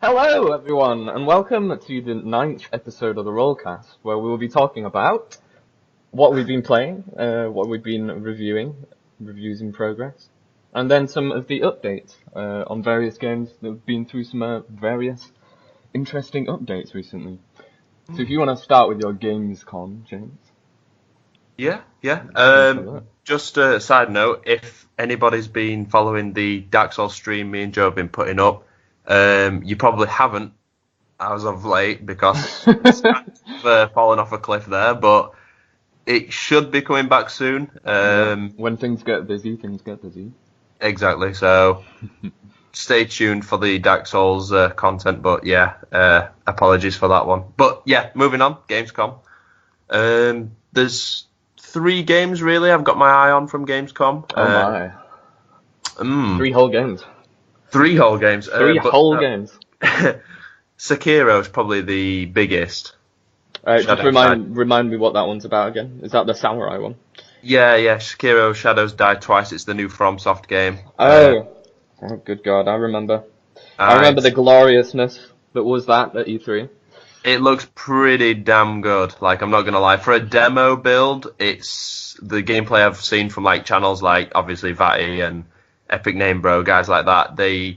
Hello, everyone, and welcome to the ninth episode of the Rollcast, where we will be talking about what we've been playing, what we've been reviewing, reviews in progress, and then some of the updates on various games that have been through some various interesting updates recently. So if you want to start with your Gamescom, James. Yeah. that. Just a side note, if anybody's been following the Dark Souls stream me and Joe have been putting up, you probably haven't as of late because it's kind of fallen off a cliff there, but it should be coming back soon. When things get busy, things get busy. Exactly, so stay tuned for the Dark Souls content, but yeah, apologies for that one. But yeah, moving on, Gamescom. There's 3 games really I've got my eye on from Gamescom. Oh my. 3 whole games. 3 whole games. 3 whole games. Sekiro is probably the biggest. Just remind me what that one's about again. Is that the samurai one? Yeah. Sekiro Shadows Die Twice. It's the new FromSoft game. Oh, good God, I remember. I remember the gloriousness that was that at E3. It looks pretty damn good. Like, I'm not gonna lie. For a demo build, it's the gameplay I've seen from like channels like obviously Vati and Epic Name Bro, guys like that. The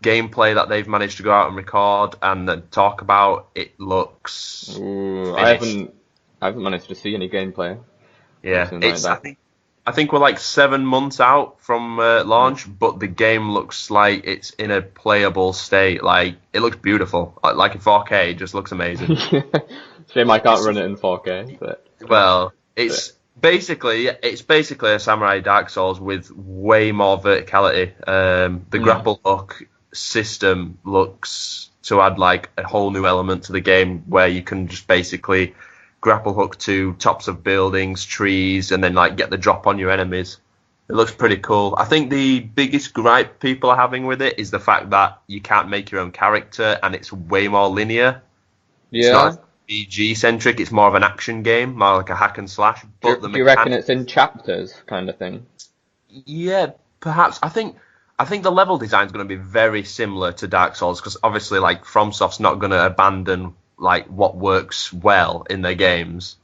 gameplay that they've managed to go out and record and then talk about, it looks. Ooh, I haven't managed to see any gameplay. Yeah, it's. I think we're like 7 months out from launch, but the game looks like it's in a playable state. Like, it looks beautiful. Like in 4K, it just looks amazing. Shame I can't run it in 4K. But well, it's basically a Samurai Dark Souls with way more verticality. The grapple hook system looks to add like a whole new element to the game where you can just basically grapple hook to tops of buildings, trees, and then like get the drop on your enemies. It looks pretty cool. I think the biggest gripe people are having with it is the fact that you can't make your own character and it's way more linear. Yeah. It's not BG centric, it's more of an action game, more like a hack and slash. But do you reckon it's in chapters kind of thing? Yeah, perhaps. I think the level design is going to be very similar to Dark Souls because obviously like FromSoft's not going to abandon like what works well in their games.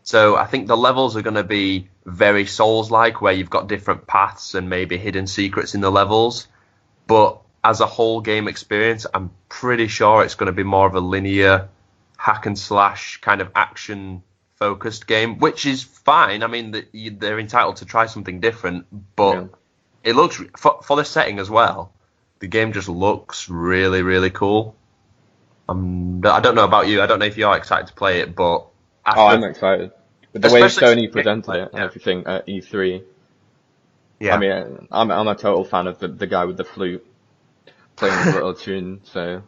So I think the levels are going to be very Souls-like, where you've got different paths and maybe hidden secrets in the levels. But as a whole game experience, I'm pretty sure it's going to be more of a linear hack and slash kind of action-focused game, which is fine. I mean, they're entitled to try something different, but it looks for the setting as well. The game just looks really, really cool. I don't know about you. I don't know if you're excited to play it, but I'm excited. With the way Sony presented it and everything at E3. Yeah. I mean, I'm a total fan of the guy with the flute playing his little tune. So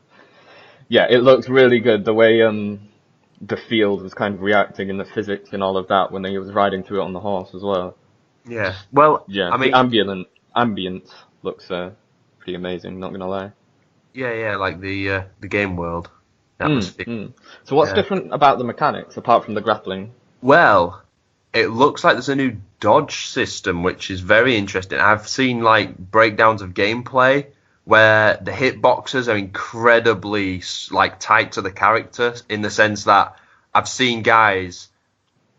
yeah, it looks really good. The way the field was kind of reacting and the physics and all of that when he was riding through it on the horse as well. Yeah. Well, yeah. I mean, the ambience looks pretty amazing. Not gonna lie. Yeah, like the game world. So what's different about the mechanics, apart from the grappling? Well, it looks like there's a new dodge system, which is very interesting. I've seen like breakdowns of gameplay where the hitboxes are incredibly like tight to the character in the sense that I've seen guys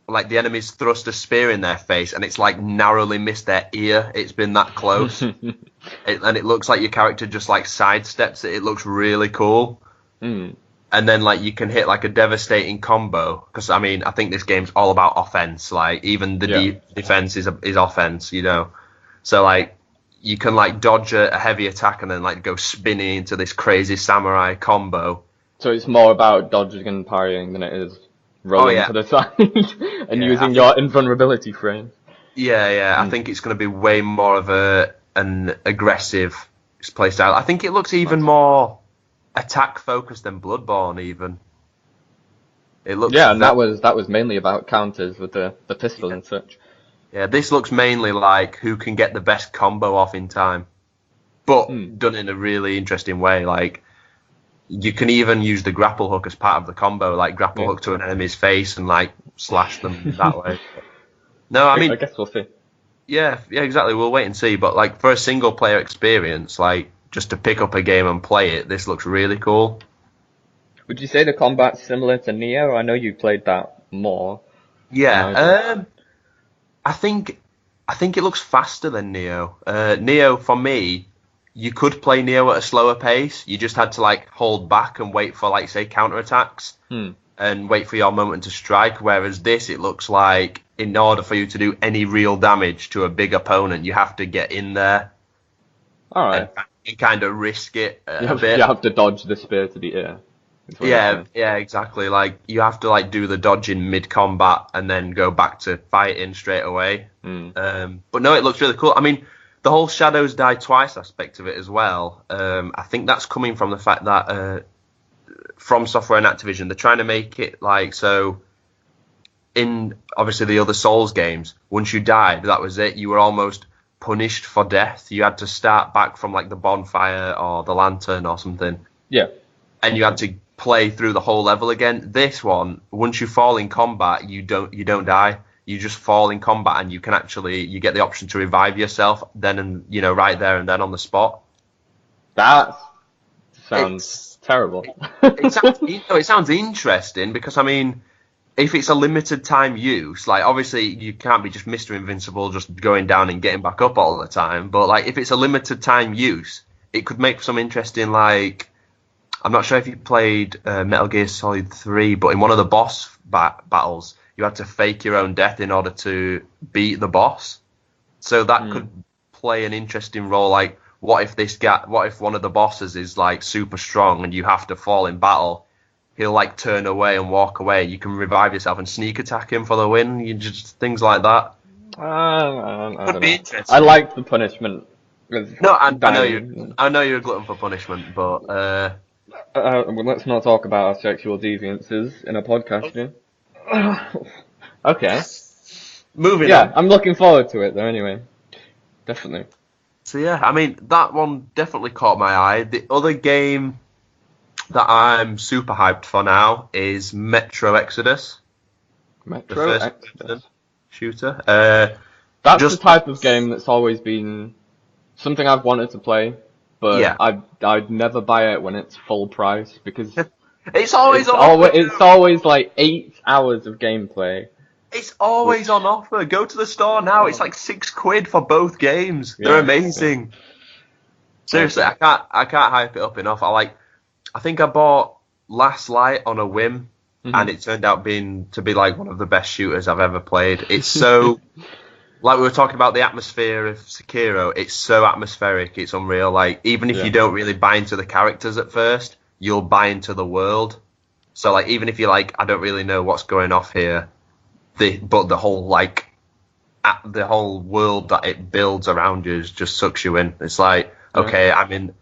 like the enemies thrust a spear in their face and it's like narrowly missed their ear. It's been that close. And it looks like your character just like sidesteps it. It looks really cool. And then like you can hit like a devastating combo because I mean I think this game's all about offense. Like even the defense is offense, you know. So like you can like dodge a heavy attack and then like go spinning into this crazy samurai combo. So it's more about dodging and parrying than it is rolling to the side and using your invulnerability frame. Yeah. I think it's going to be way more of an aggressive playstyle. I think it looks even more attack focused than Bloodborne. Even it looks. Yeah, and that was mainly about counters with the pistol and such. Yeah, this looks mainly like who can get the best combo off in time, but done in a really interesting way. Like you can even use the grapple hook as part of the combo, like grapple hook to an enemy's face and like slash them that way. No, I mean, I guess we'll see. Yeah, exactly. We'll wait and see. But like for a single player experience, like just to pick up a game and play it, this looks really cool. Would you say the combat's similar to Neo? I know you played that more. Yeah, I think it looks faster than Neo. Neo, for me, you could play Neo at a slower pace. You just had to like hold back and wait for like say counterattacks and wait for your moment to strike. Whereas this, it looks like in order for you to do any real damage to a big opponent, you have to get in there. All right. And kind of risk it a bit. You have to dodge the spear to the ear. Yeah, exactly. Like you have to like do the dodging mid combat and then go back to fighting straight away. But no, it looks really cool. I mean, the whole shadows die twice aspect of it as well. I think that's coming from the fact that From Software and Activision, they're trying to make it like so. In obviously the other Souls games, once you died, that was it. You were almost punished for death. You had to start back from like the bonfire or the lantern or something. Yeah. And you had to play through the whole level again. This one, once you fall in combat, you don't die. You just fall in combat, and you get the option to revive yourself then, and right there and then on the spot. That sounds terrible. It sounds interesting because I mean, if it's a limited time use, like obviously you can't be just Mr. Invincible just going down and getting back up all the time. But like if it's a limited time use, it could make some interesting like. I'm not sure if you played Metal Gear Solid 3, but in one of the boss battles, you had to fake your own death in order to beat the boss. So that could play an interesting role. Like, what if one of the bosses is like super strong and you have to fall in battle? He'll like turn away and walk away. You can revive yourself and sneak attack him for the win. You just things like that. I Could be interesting. I like the punishment. No, I know you're a glutton for punishment, but. Well, let's not talk about our sexual deviances in a podcast, yeah? Okay. Moving on. I'm looking forward to it, though, anyway. Definitely. So, yeah, I mean, that one definitely caught my eye. The other game that I'm super hyped for now is Metro Exodus. Metro Exodus? Shooter. That's the type of game that's always been something I've wanted to play. But yeah. I'd never buy it when it's full price because it's always like 8 hours of gameplay. It's always on offer. Go to the store now. It's like £6 for both games. They're amazing. Yeah. Seriously, I can't hype it up enough. I think I bought Last Light on a whim, and it turned out to be like one of the best shooters I've ever played. It's so. Like we were talking about the atmosphere of Sekiro, it's so atmospheric, it's unreal. Like, even if you don't really buy into the characters at first, you'll buy into the world. So, like, even if you're like, I don't really know what's going off here, but the whole, like, the whole world that it builds around you just sucks you in. It's like, okay, I'm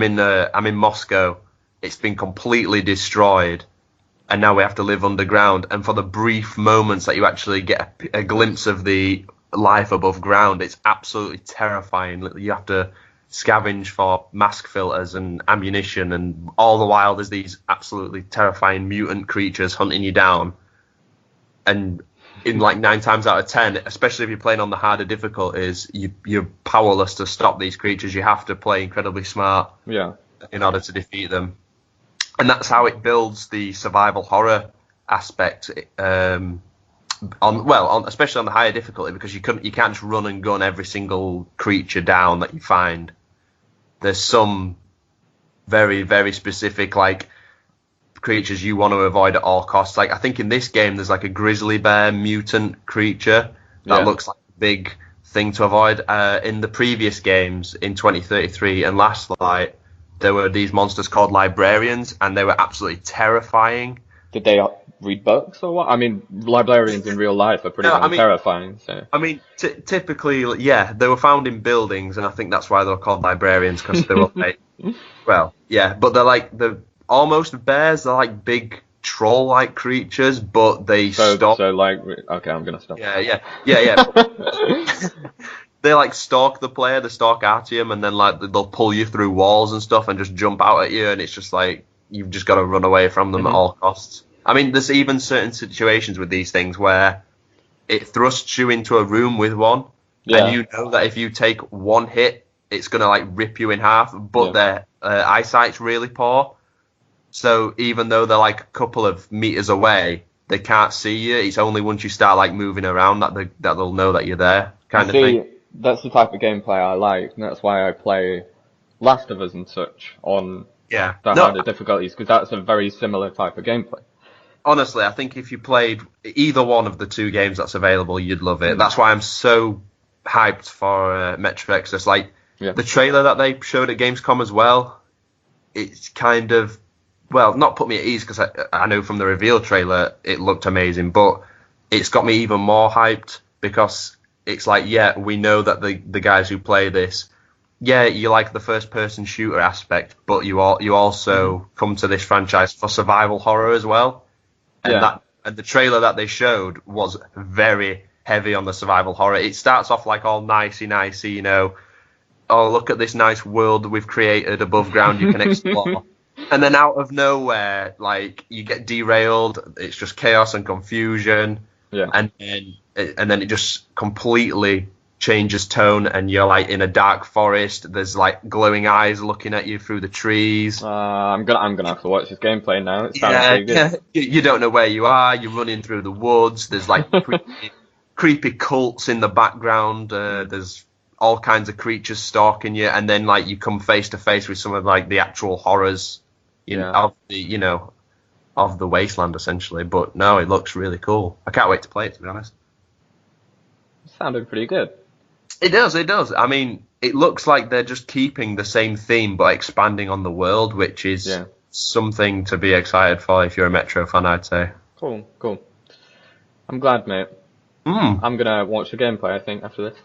in Moscow, it's been completely destroyed, and now we have to live underground. And for the brief moments that you actually get a glimpse of the life above ground, it's absolutely terrifying. You have to scavenge for mask filters and ammunition, and all the while there's these absolutely terrifying mutant creatures hunting you down. And in like 9 times out of 10, especially if you're playing on the harder difficulties, you're powerless to stop these creatures. You have to play incredibly smart in order to defeat them. And that's how it builds the survival horror aspect. Especially on the higher difficulty, because you can't just run and gun every single creature down that you find. There's some very, very specific like creatures you want to avoid at all costs. Like I think in this game there's like a grizzly bear mutant creature that looks like a big thing to avoid. In the previous games in 2033 and Last Light, there were these monsters called librarians, and they were absolutely terrifying. Did they read books or what? I mean, librarians in real life are pretty terrifying. So. I mean, typically, they were found in buildings, and I think that's why they were called librarians, because they were like, but they're almost bears. They're like big troll-like creatures, but they stalk. So like, okay, I'm gonna stop. Yeah. They like stalk the player, they stalk Artyom, and then like they'll pull you through walls and stuff and just jump out at you, and it's just like you've just got to run away from them at all costs. I mean, there's even certain situations with these things where it thrusts you into a room with one, and you know that if you take one hit it's going to like rip you in half, but their eyesight's really poor. So even though they're like a couple of meters away, they can't see you. It's only once you start like moving around that they'll know that you're there, kind of thing. That's the type of gameplay I like, and that's why I play Last of Us and such on the harder difficulties, because that's a very similar type of gameplay. Honestly, I think if you played either one of the two games that's available, you'd love it. That's why I'm so hyped for Metro Exodus. Like, the trailer that they showed at Gamescom as well, it's kind of, well, not put me at ease, because I know from the reveal trailer it looked amazing, but it's got me even more hyped, because it's like, yeah, we know that the guys who play this, yeah, you like the first-person shooter aspect, but you also come to this franchise for survival horror as well. And the trailer that they showed was very heavy on the survival horror. It starts off like all nicey, you know, oh, look at this nice world that we've created above ground you can explore. And then out of nowhere, like, you get derailed, it's just chaos and confusion. Yeah. And then it just completely changes tone, and you're like in a dark forest. There's like glowing eyes looking at you through the trees. I'm gonna have to watch this gameplay now. It sounds pretty good. You don't know where you are. You're running through the woods. There's like creepy cults in the background. There's all kinds of creatures stalking you, and then like you come face to face with some of like the actual horrors of the wasteland, essentially. But no, it looks really cool. I can't wait to play it, to be honest. It sounded pretty good. It does. I mean, it looks like they're just keeping the same theme but expanding on the world, which is something to be excited for if you're a Metro fan, I'd say. Cool. I'm glad, mate. I'm going to watch the gameplay, I think, after this.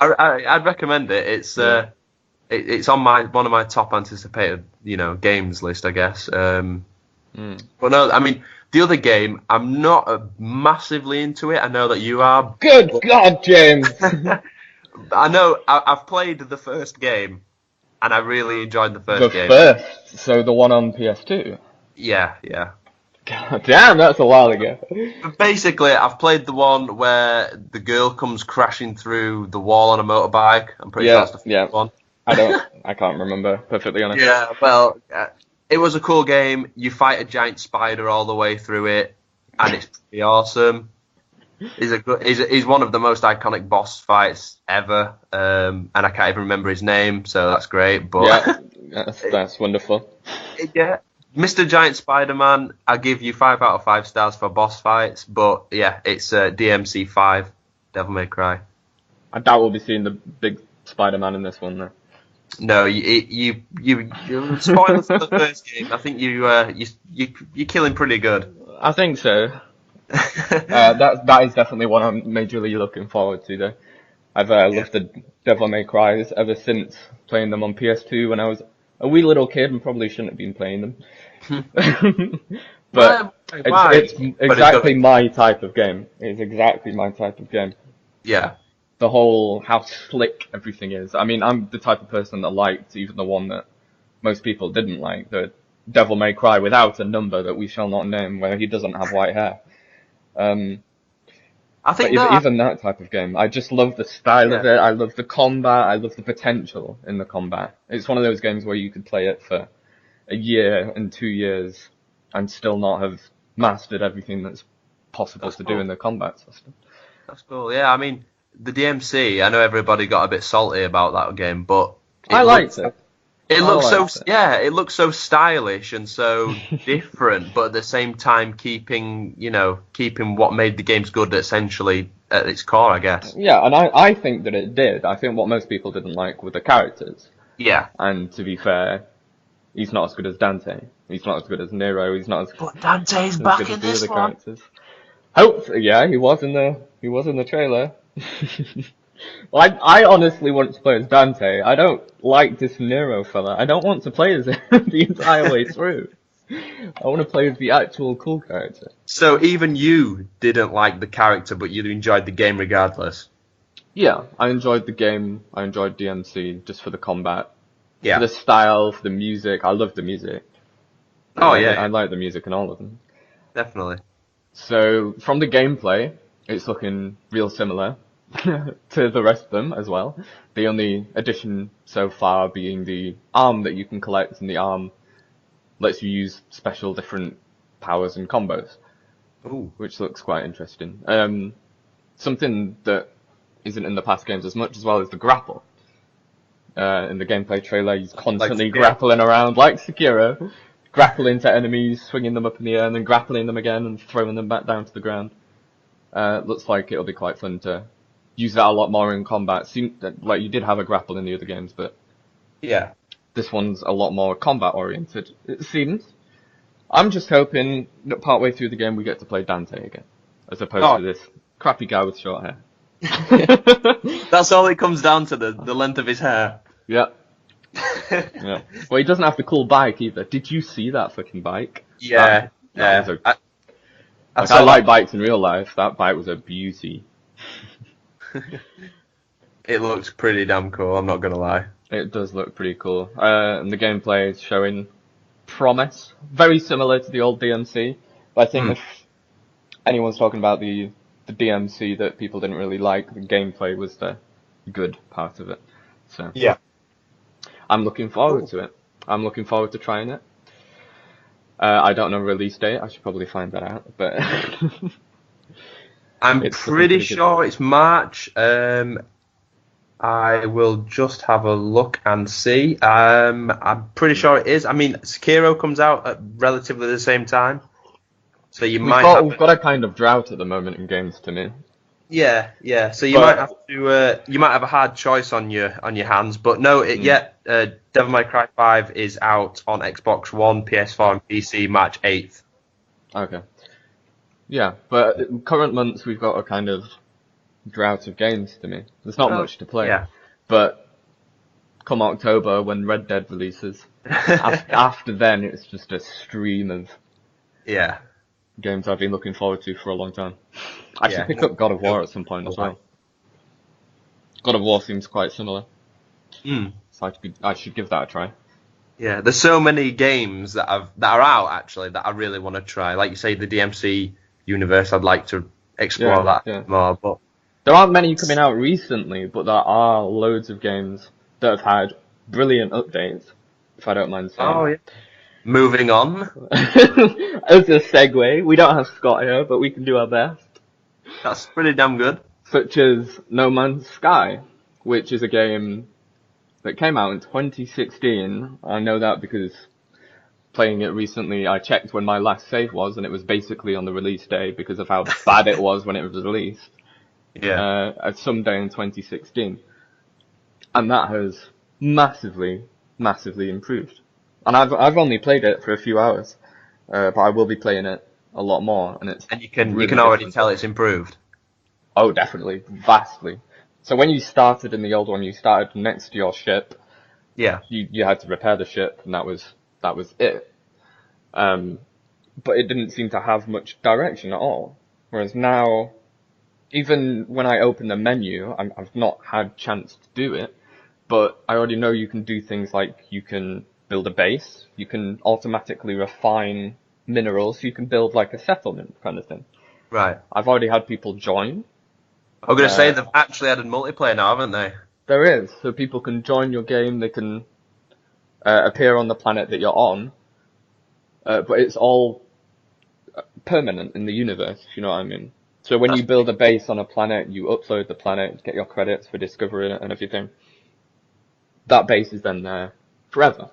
I'd recommend it. It's on one of my top anticipated, games list, I guess. But no, I mean, the other game, I'm not massively into it. I know that you are. Good God, James! I know. I've played the first game, and I really enjoyed the first game. The first? So the one on PS2? Yeah. God damn, that's a while ago. But basically, I've played the one where the girl comes crashing through the wall on a motorbike. I'm pretty sure that's the first one. I can't remember, perfectly honest. Yeah, well, it was a cool game. You fight a giant spider all the way through it, and it's pretty awesome. He's one of the most iconic boss fights ever, and I can't even remember his name, so that's great. But that's wonderful. Yeah, Mr. Giant Spider-Man, I give you 5 out of 5 stars for boss fights, but yeah, it's DMC 5, Devil May Cry. I doubt we'll be seeing the big Spider-Man in this one, though. No, you spoilers for the first game. I think you're killing pretty good. I think so. That is definitely one I'm majorly looking forward to, though. I've loved the Devil May Cries ever since playing them on PS2 when I was a wee little kid and probably shouldn't have been playing them. But it's exactly my type of game. It's exactly my type of game. Yeah. The whole, how slick everything is. I mean, I'm the type of person that liked even the one that most people didn't like, the Devil May Cry without a number that we shall not name, where he doesn't have white hair. I think even that type of game, I just love the style of it. I love the combat. I love the potential in the combat. It's one of those games where you could play it for a year and 2 years and still not have mastered everything that's possible to do in the combat system. That's cool. Yeah, I mean, the DMC, I know everybody got a bit salty about that game, but I liked it. It looks so stylish and so different, but at the same time keeping what made the games good essentially at its core, I guess. Yeah, and I think that it did. I think what most people didn't like were the characters. Yeah. And to be fair, he's not as good as Dante. He's not as good as Nero. He's not as But Dante's back good in as the this other one. characters. Hopefully, yeah, he was in the trailer. Well, I honestly want to play as Dante. I don't like this Nero fella. I don't want to play as him the entire way through. I want to play as the actual cool character. So even you didn't like the character, but you enjoyed the game regardless? Yeah, I enjoyed the game. I enjoyed DMC just for the combat. Yeah. For the style, for the music. I love the music. I like the music in all of them. Definitely. So, from the gameplay, it's looking real similar. to the rest of them as well. The only addition so far being the arm that you can collect, and the arm lets you use special different powers and combos, Ooh. which looks quite interesting. Something that isn't in the past games as much as well is the grapple. In the gameplay trailer, he's constantly Like Sekiro. grappling around like Sekiro, grappling to enemies, swinging them up in the air, and then grappling them again and throwing them back down to the ground. Looks like it'll be quite fun to use that a lot more in combat. Like you did have a grapple in the other games, but Yeah. this one's a lot more combat oriented, it seems. I'm just hoping that partway through the game we get to play Dante again, as opposed to this crappy guy with short hair. That's all it comes down to, the length of his hair. Yeah. Yeah. Well, he doesn't have the cool bike either. Did you see that fucking bike? Yeah. I like bikes in real life. That bike was a beauty. It looks pretty damn cool, I'm not gonna lie. It does look pretty cool. And the gameplay is showing promise. Very similar to the old DMC. But I think if anyone's talking about the DMC that people didn't really like, the gameplay was the good part of it. So Yeah. I'm looking forward to it. I'm looking forward to trying it. I don't know release date. I should probably find that out. But I'm It's pretty good. sure it's March. I will just have a look and see. I'm pretty sure it is. I mean, Sekiro comes out at relatively the same time, so you we've might got have, we've got a kind of drought at the moment in games to me. yeah. So you But- might have to you might have a hard choice on your hands. But no, Devil May Cry 5 is out on Xbox One, PS4, and PC March 8th. Okay. Yeah, but in current months we've got a kind of drought of games to me. There's not much to play. Yeah. But come October when Red Dead releases, after then it's just a stream of Yeah. games I've been looking forward to for a long time. I should Yeah. pick up God of War at some point as well. God of War seems quite similar, so I should give that a try. Yeah, there's so many games that are out actually that I really want to try. Like you say, the DMC universe, I'd like to explore that more. But there aren't many coming out recently, but there are loads of games that have had brilliant updates, if I don't mind saying. oh yeah. Moving on, As a segue, we don't have Scott here, but we can do our best. that's pretty damn good. Such as No Man's Sky, which is a game that came out in 2016. I know that because playing it recently, I checked when my last save was, and it was basically on the release day because of how bad it was when it was released. Yeah, At some day in 2016. And that has massively improved. And I've only played it for a few hours, but I will be playing it a lot more, and it's and you can really already different. tell it's improved. Oh, definitely, vastly. So when you started in the old one, you started next to your ship. Yeah, You had to repair the ship, and that was it. But it didn't seem to have much direction at all. Whereas now, even when I open the menu, I've not had chance to do it, but I already know you can do things like you can build a base, you can automatically refine minerals, you can build like a settlement kind of thing. right. I've already had people join. I'm gonna say they've actually added multiplayer now, haven't they? There is, so people can join your game, they can appear on the planet that you're on, but it's all permanent in the universe, if you know what I mean. So when you build a base on a planet, you upload the planet, get your credits for discovering it and everything. That base is then there forever.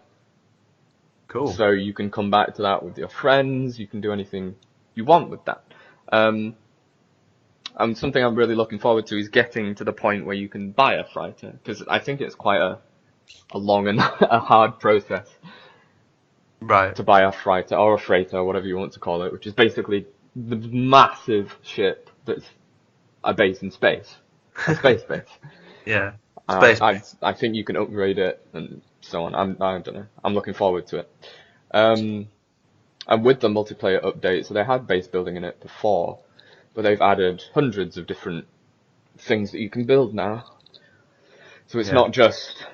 Cool. So you can come back to that with your friends, you can do anything you want with that. And something I'm really looking forward to is getting to the point where you can buy a freighter, because I think it's quite a long and a hard process Right. to buy a freighter, or a freighter, whatever you want to call it, which is basically the massive ship that's a base in space. A space base. Yeah. Space. I think you can upgrade it and so on. I don't know. I'm looking forward to it. And with the multiplayer update, so they had base building in it before, but they've added hundreds of different things that you can build now. So it's not just,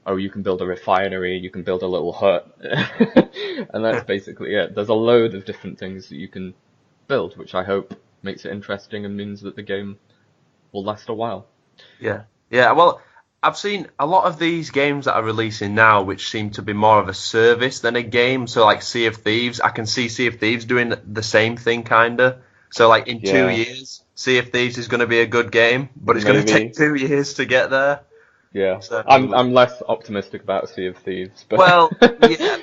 oh, you can build a refinery, you can build a little hut, and that's basically it. There's a load of different things that you can build, which I hope makes it interesting and means that the game will last a while. Yeah. Yeah, well, I've seen a lot of these games that are releasing now, which seem to be more of a service than a game. So, like Sea of Thieves, I can see Sea of Thieves doing the same thing, kinda. So, like in 2 years, Sea of Thieves is going to be a good game, but it's going to Maybe. take 2 years to get there. Yeah. So, I'm less optimistic about Sea of Thieves, but well, yeah,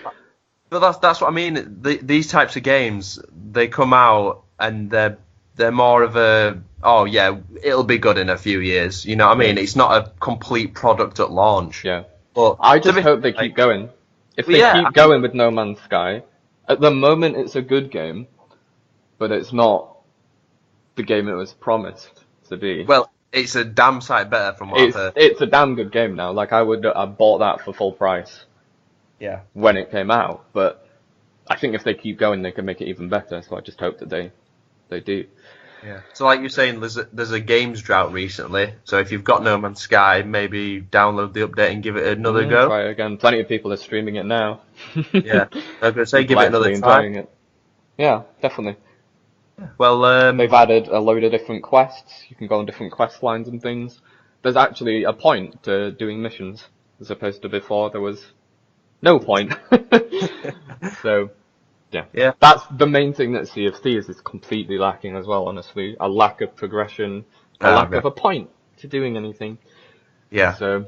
but that's what I mean. These types of games, they come out and they're more of a, oh yeah, it'll be good in a few years. You know what I mean? Yeah. It's not a complete product at launch. Yeah. But I to just be hope they fair, keep going. If well, they yeah, keep going with No Man's Sky, at the moment it's a good game, but it's not the game it was promised to be. well, it's a damn sight better from what I've heard. It's a damn good game now. Like I bought that for full price Yeah. when it came out, but I think if they keep going, they can make it even better. So I just hope that they do. Yeah. So like you're saying, there's a games drought recently. So if you've got No Man's Sky, maybe download the update and give it another go. Try it again. Plenty of people are streaming it now. Yeah. I was gonna say People give it another actually try. enjoying it. Yeah, definitely. Well, They've added a load of different quests. You can go on different quest lines and things. There's actually a point to doing missions, as opposed to before there was no point. So, yeah. Yeah. That's the main thing that Sea of Thieves is completely lacking as well, honestly. A lack of progression, a lack yeah. of a point to doing anything. Yeah. So,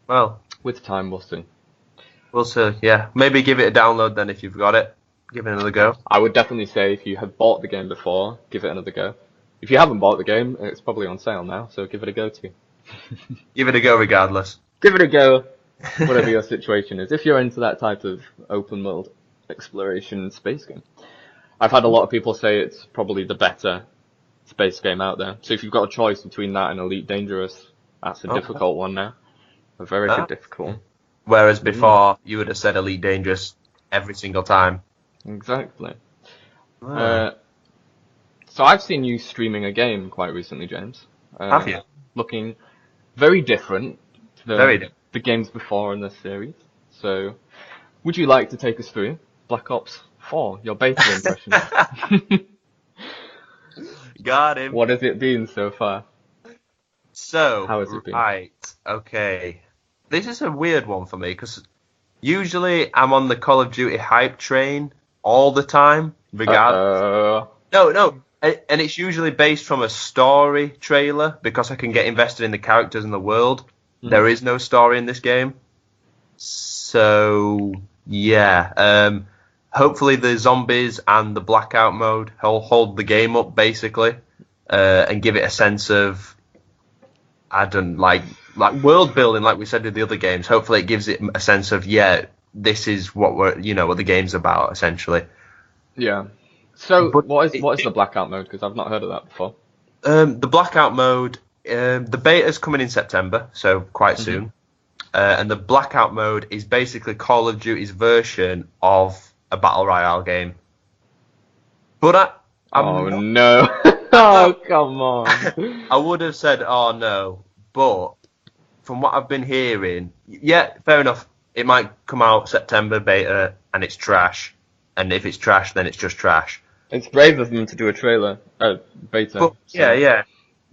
Well, with time, we'll see. we'll see. Yeah. Maybe give it a download then if you've got it. Give it another go. I would definitely say if you have bought the game before, give it another go. If you haven't bought the game, it's probably on sale now, so give it a go too. Give it a go regardless. Give it a go, whatever your situation is. If you're into that type of open world exploration space game. I've had a lot of people say it's probably the better space game out there. So if you've got a choice between that and Elite Dangerous, that's a difficult one now. A very difficult one. Whereas before, you would have said Elite Dangerous every single time. Exactly. Wow. So I've seen you streaming a game quite recently, James. Have you? Looking very different to Very different. the games before in this series. So, would you like to take us through Black Ops 4, your beta impression? Got him. What has it been so far? So, How has it been? right, okay. This is a weird one for me because usually I'm on the Call of Duty hype train all the time, regardless. No, and it's usually based from a story trailer because I can get invested in the characters and the world. Mhm. There is no story in this game. So, yeah. Hopefully the zombies and the blackout mode hold the game up, basically, and give it a sense of, I don't like world building, like we said with the other games. Hopefully it gives it a sense of, yeah, this is what what the game's about, essentially. Yeah. So, But what is the blackout mode? Because I've not heard of that before. The blackout mode, the beta's coming in September, so quite soon. And the blackout mode is basically Call of Duty's version of a battle royale game. But Oh no! Oh come on! I would have said, oh no, but from what I've been hearing, yeah, fair enough. It might come out September beta and it's trash, and if it's trash, then it's just trash. It's brave of them to do a trailer, beta. But so- yeah.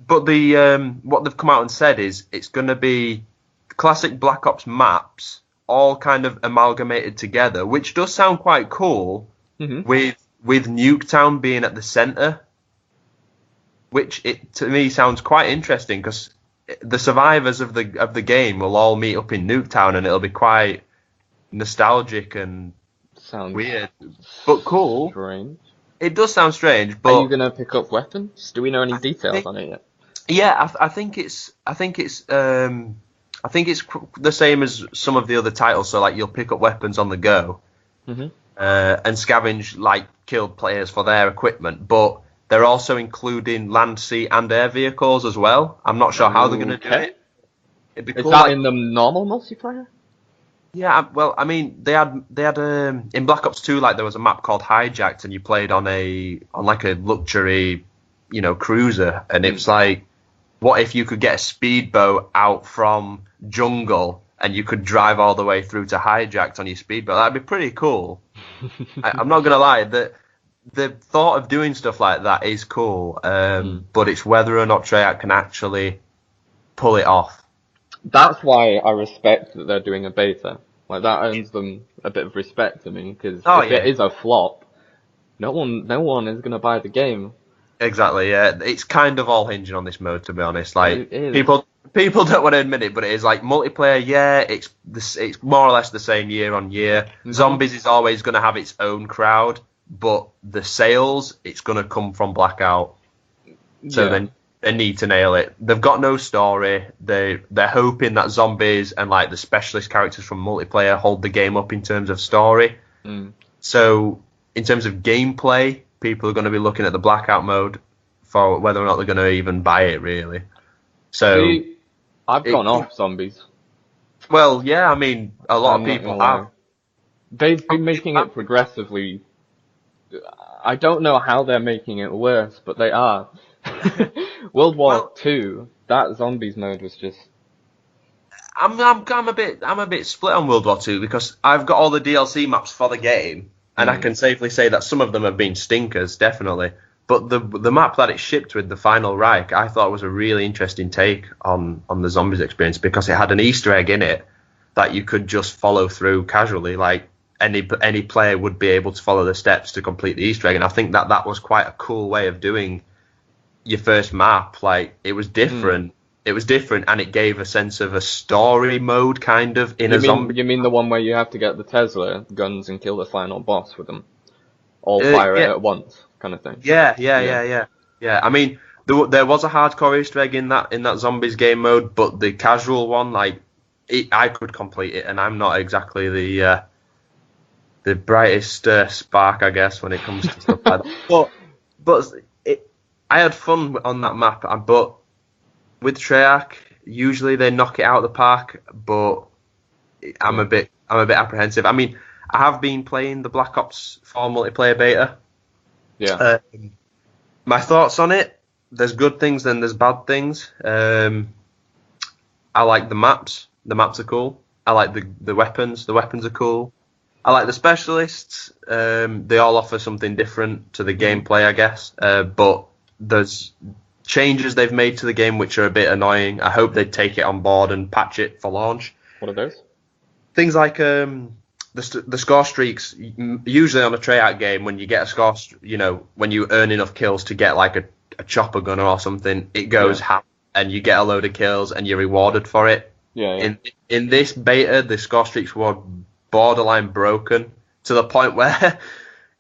But the what they've come out and said is it's going to be classic Black Ops maps, all kind of amalgamated together, which does sound quite cool. Mhm. With Nuketown being at the center, which to me sounds quite interesting because the survivors of the game will all meet up in Nuketown and it'll be quite nostalgic and Sounds weird, but cool. strange. It does sound strange, but Are you gonna pick up weapons? Do we know any details on it yet? yeah, I think it's the same as some of the other titles. So like you'll pick up weapons on the go, Mhm. and scavenge like killed players for their equipment, but they're also including land, sea, and air vehicles as well. I'm not sure how they're going to do Okay. it. It'd be Is cool, that like- in the normal multiplayer? Yeah, well, I mean, they had in Black Ops 2, like there was a map called Hijacked, and you played on like a luxury, cruiser, and it was like, what if you could get a speedboat out from jungle and you could drive all the way through to Hijacked on your speedboat? That'd be pretty cool. I'm not gonna lie, that the thought of doing stuff like that is cool, but it's whether or not Treyarch can actually pull it off. That's why I respect that they're doing a beta. Like, that earns them a bit of respect to me, because if it is a flop, no one is gonna buy the game. Exactly, yeah. It's kind of all hinging on this mode, to be honest. Like, people don't want to admit it, but it is like multiplayer. Yeah, it's more or less the same year on year. Mm-hmm. Zombies is always going to have its own crowd, but the sales, it's going to come from Blackout. So then they need to nail it. They've got no story. They're hoping that zombies and like the specialist characters from multiplayer hold the game up in terms of story. So in terms of gameplay, people are going to be looking at the Blackout mode for whether or not they're going to even buy it, really. So see, I've gone off zombies. Well, yeah, I mean, a lot of people have. They've been making it progressively. I don't know how they're making it worse, but they are. World War II, that zombies mode was just. I'm a bit split on World War II because I've got all the DLC maps for the game, and I can safely say that some of them have been stinkers, definitely. But the map that it shipped with, the Final Reich, I thought was a really interesting take on the zombies experience because it had an Easter egg in it that you could just follow through casually, like any player would be able to follow the steps to complete the Easter egg, and I think that was quite a cool way of doing your first map. Like, it was different. It was different, and it gave a sense of a story mode, kind of, in zombie. You mean the one where you have to get the Tesla guns and kill the final boss with them? All fire it at once, kind of thing. Yeah. I mean, there was a hardcore Easter egg in that zombies game mode, but the casual one, like, I could complete it, and I'm not exactly the brightest spark, I guess, when it comes to stuff like that. But I had fun on that map, but with Treyarch, usually they knock it out of the park, but I'm a bit apprehensive. I mean, I have been playing the Black Ops 4 multiplayer beta. Yeah. My thoughts on it: there's good things, then there's bad things. I like the maps. The maps are cool. I like the weapons. The weapons are cool. I like the specialists. They all offer something different to the gameplay, I guess. But there's changes they've made to the game which are a bit annoying. I hope they take it on board and patch it for launch. What are those? Things like the score streaks. Usually on a Treyarch game, when you get a score, when you earn enough kills to get like a chopper gunner or something, it goes ham, and you get a load of kills and you're rewarded for it. Yeah. In this beta, the score streaks were borderline broken to the point where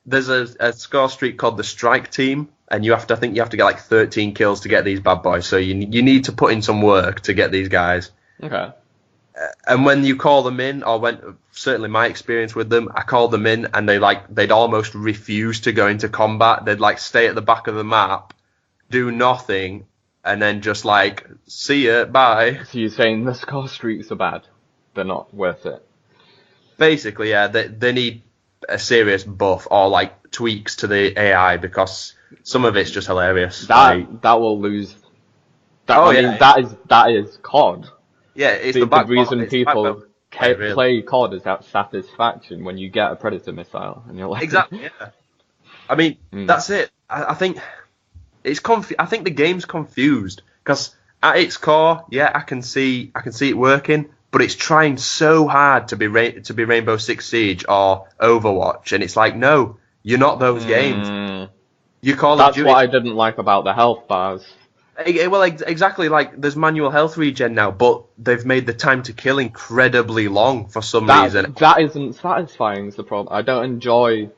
there's a score streak called the Strike Team, and I think you have to get like 13 kills to get these bad boys. So you need to put in some work to get these guys. Okay. And when you call them in, certainly my experience with them, I called them in and they'd almost refuse to go into combat. They'd like stay at the back of the map, do nothing, and then just like, see ya, bye. So you're saying the score streaks are bad? They're not worth it? Basically, yeah. They need a serious buff or like tweaks to the AI because some of it's just hilarious. That will lose. That is COD. Yeah, it's the reason people play COD is that satisfaction when you get a Predator missile and you're like, exactly. Yeah. I mean, that's it. I think it's I think the game's confused because at its core, yeah, I can see it working, but it's trying so hard to be Rainbow Six Siege or Overwatch, and it's like, no, you're not those games. You Call of Duty. That's what I didn't like about the health bars. Well, exactly. Like, there's manual health regen now, but they've made the time to kill incredibly long for some reason. That isn't satisfying. Is the problem? I don't enjoy.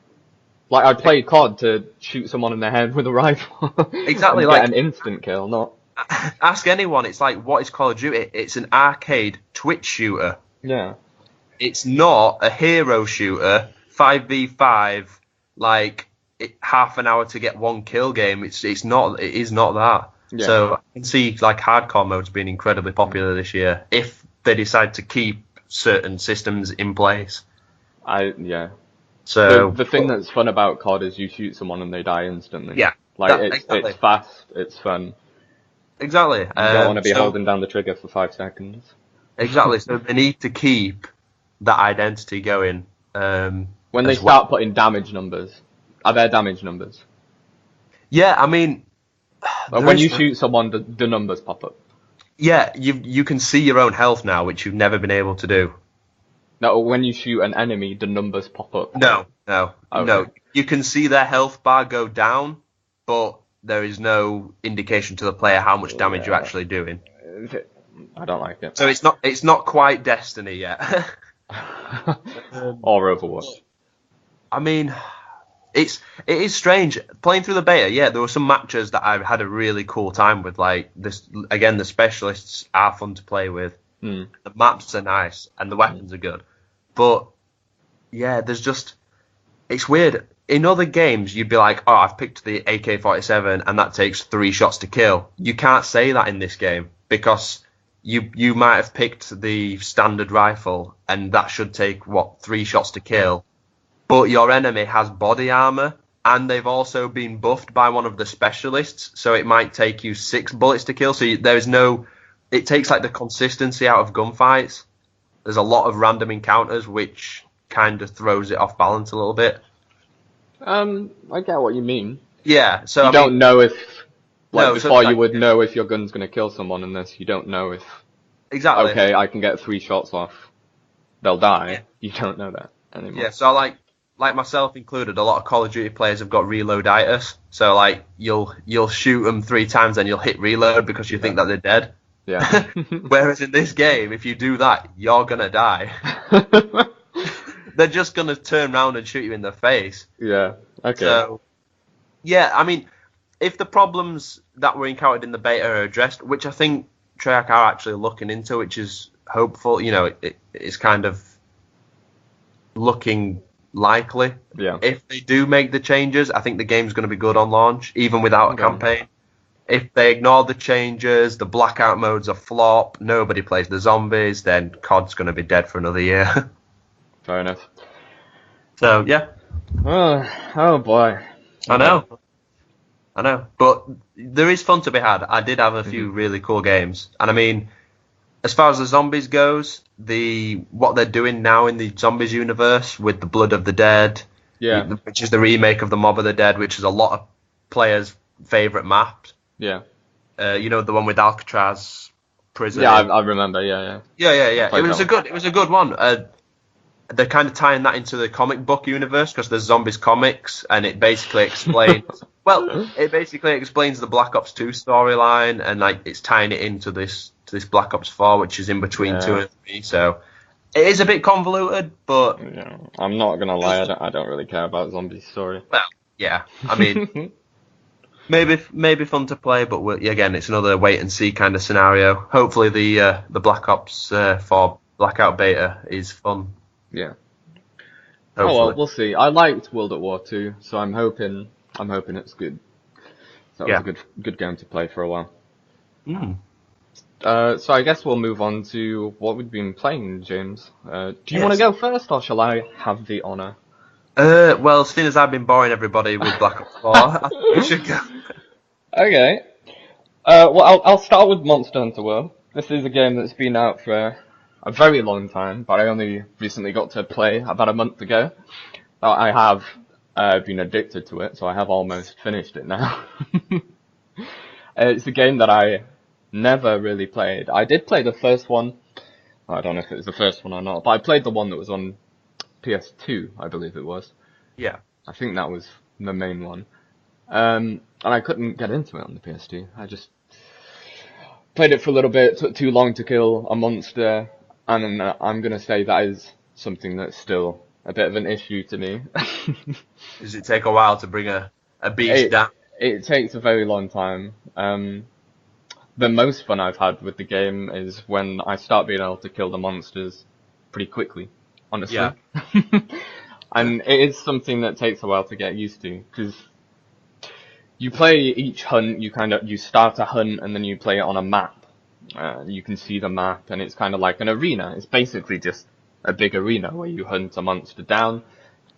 Like, I play COD to shoot someone in the head with a rifle. Exactly, and like get an instant kill. Not. Ask anyone. It's like, what is Call of Duty? It's an arcade Twitch shooter. Yeah. It's not a hero shooter. 5v5. Like, half an hour to get one kill game. It is not that. Yeah. So I can see like hardcore modes being incredibly popular this year if they decide to keep certain systems in place. So the thing that's fun about COD is you shoot someone and they die instantly. Yeah. Like it's fast, it's fun. Exactly. You don't want to be holding down the trigger for 5 seconds. Exactly. So they need to keep that identity going. When they start putting damage numbers, Are there damage numbers? Yeah, I mean, When you shoot someone, the numbers pop up. yeah, you can see your own health now, which you've never been able to do. No, when you shoot an enemy, the numbers pop up. No. Okay. You can see their health bar go down, but there is no indication to the player how much damage you're actually doing. I don't like it. So it's not quite Destiny yet. Or Overwatch. I mean, it is strange playing through the beta. Yeah, there were some matches that I had a really cool time with. Like this again, the specialists are fun to play with. Mm. The maps are nice and the weapons are good, but yeah, it's weird. In other games, you'd be like, oh, I've picked the AK-47 and that takes 3 shots to kill. You can't say that in this game because you might have picked the standard rifle and that should take, 3 shots to kill. But your enemy has body armor and they've also been buffed by one of the specialists, so it might take you 6 bullets to kill. So it takes like the consistency out of gunfights. There's a lot of random encounters, which kind of throws it off balance a little bit. I get what you mean. Yeah, so you don't know if, before so you would know if your gun's gonna kill someone in this, you don't know if, exactly. Okay, I can get 3 shots off, they'll die. Yeah. You don't know that anymore. Yeah, so like myself included, a lot of Call of Duty players have got reloaditis. So like you'll shoot them 3 times and you'll hit reload because you think that they're dead. Yeah. Whereas in this game, if you do that, you're gonna die. They're just gonna turn around and shoot you in the face. Yeah. Okay. So, yeah, I mean, if the problems that were encountered in the beta are addressed, which I think Treyarch are actually looking into, which is hopeful, it's kind of looking likely. Yeah. If they do make the changes, I think the game's going to be good on launch, even without a campaign. If they ignore the changes, the blackout mode's a flop, nobody plays the zombies, then COD's going to be dead for another year. Fair enough. So, yeah. Oh boy. I know. But there is fun to be had. I did have a few really cool games. And I mean, as far as the zombies goes, what they're doing now in the zombies universe with the Blood of the Dead, which is the remake of the Mob of the Dead, which is a lot of players' favourite map. Yeah. The one with Alcatraz prison. Yeah, I remember. Yeah. It was a good one. They're kind of tying that into the comic book universe because there's zombies comics, and it basically explains. The Black Ops 2 storyline, and like it's tying it into this Black Ops 4, which is in between 2 and 3. So it is a bit convoluted, but yeah, I'm not gonna lie, I don't really care about zombies story. Well, yeah, I mean, maybe fun to play, but again, it's another wait and see kind of scenario. Hopefully, the Black Ops 4 Blackout beta is fun. Yeah. Hopefully. Oh well, we'll see. I liked World at War 2, so I'm hoping it's good. So that was a good game to play for a while. So I guess we'll move on to what we've been playing, James. Do you want to go first, or shall I have the honour? Well, seeing as I've been boring everybody with Black Ops 4, I think we should go. Okay. Well, I'll start with Monster Hunter World. This is a game that's been out for a very long time, but I only recently got to play about a month ago. I have been addicted to it, so I have almost finished it now. It's a game that I never really played. I did play the first one. I don't know if it was the first one or not, but I played the one that was on PS2, I believe it was. Yeah. I think that was the main one. And I couldn't get into it on the PS2. I just played it for a little bit, took too long to kill a monster, and I'm going to say that is something that's still a bit of an issue to me. Does it take a while to bring a beast down? It takes a very long time. The most fun I've had with the game is when I start being able to kill the monsters pretty quickly, honestly. Yeah. And it is something that takes a while to get used to, because you play each hunt, you start a hunt and then you play it on a map. You can see the map, and it's kind of like an arena. It's basically just a big arena where you hunt a monster down,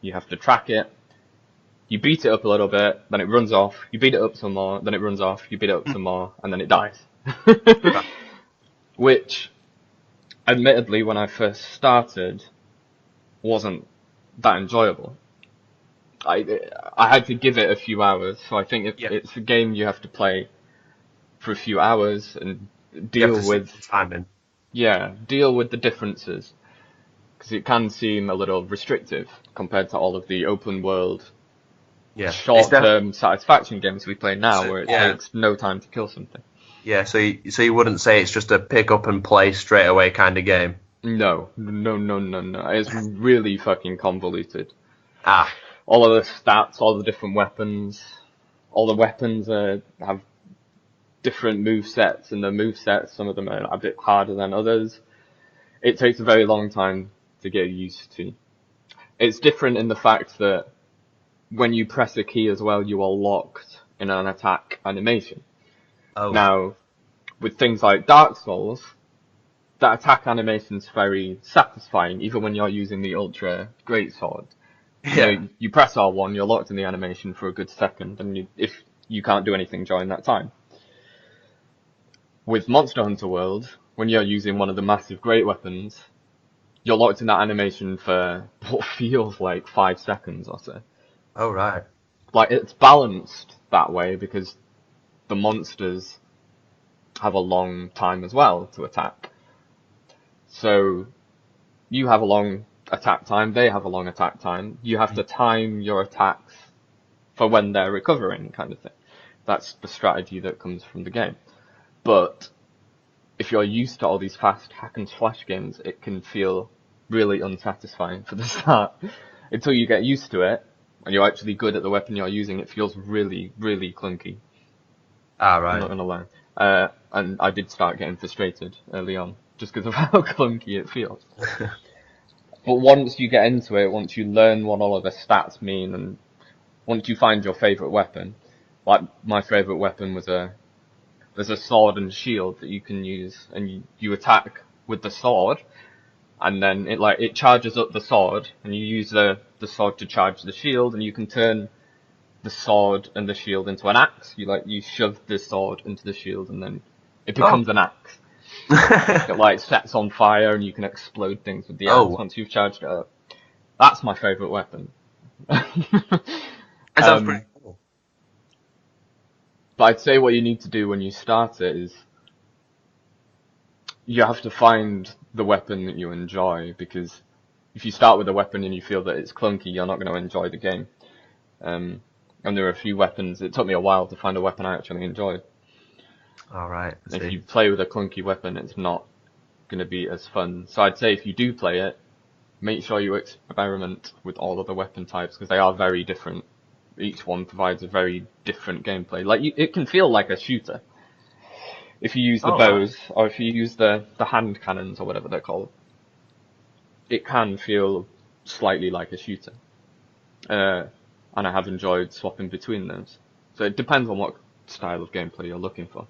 you have to track it, you beat it up a little bit, then it runs off, you beat it up some more, then it runs off, you beat it up some more, and then it dies. Which, admittedly, when I first started, wasn't that enjoyable. I had to give it a few hours, so I think it's a game you have to play for a few hours and deal with timing. Yeah, deal with the differences, because it can seem a little restrictive compared to all of the open world, short-term satisfaction games we play now, where it takes no time to kill something. Yeah, so you wouldn't say it's just a pick up and play straight away kind of game? No. It's really fucking convoluted. Ah. All of the stats, all the different weapons, all the weapons have different move sets, and the move sets, some of them are a bit harder than others. It takes a very long time to get used to. It's different in the fact that when you press a key as well, you are locked in an attack animation. Oh. Now, with things like Dark Souls, that attack animation's very satisfying, even when you're using the Ultra Greatsword. Yeah. You press R1, you're locked in the animation for a good second, and if you can't do anything during that time. With Monster Hunter World, when you're using one of the massive great weapons, you're locked in that animation for what feels like 5 seconds or so. Oh, right. Like, it's balanced that way because the monsters have a long time as well to attack. So, you have a long attack time, they have a long attack time. You have to time your attacks for when they're recovering, kind of thing. That's the strategy that comes from the game. But if you're used to all these fast hack and slash games, it can feel really unsatisfying for the start. Until you get used to it, and you're actually good at the weapon you're using, it feels really, really clunky. Ah, right. I'm not gonna lie. And I did start getting frustrated early on, just because of how clunky it feels. But once you get into it, once you learn what all of the stats mean, and once you find your favourite weapon, like my favourite weapon was there's a sword and shield that you can use, and you attack with the sword, and then it charges up the sword, and you use the sword to charge the shield, and you can turn the sword and the shield into an axe. You shove the sword into the shield, and then it becomes an axe. It sets on fire, and you can explode things with the axe once you've charged it up. That's my favourite weapon. That sounds pretty cool. But I'd say what you need to do when you start it is you have to find the weapon that you enjoy, because if you start with a weapon and you feel that it's clunky, you're not going to enjoy the game. And there are a few weapons, it took me a while to find a weapon I actually enjoyed. Alright. If you play with a clunky weapon, it's not going to be as fun. So I'd say if you do play it, make sure you experiment with all of the weapon types, because they are very different. Each one provides a very different gameplay. It can feel like a shooter. If you use the bows, or if you use the hand cannons, or whatever they're called, it can feel slightly like a shooter. And I have enjoyed swapping between those. So it depends on what style of gameplay you're looking for.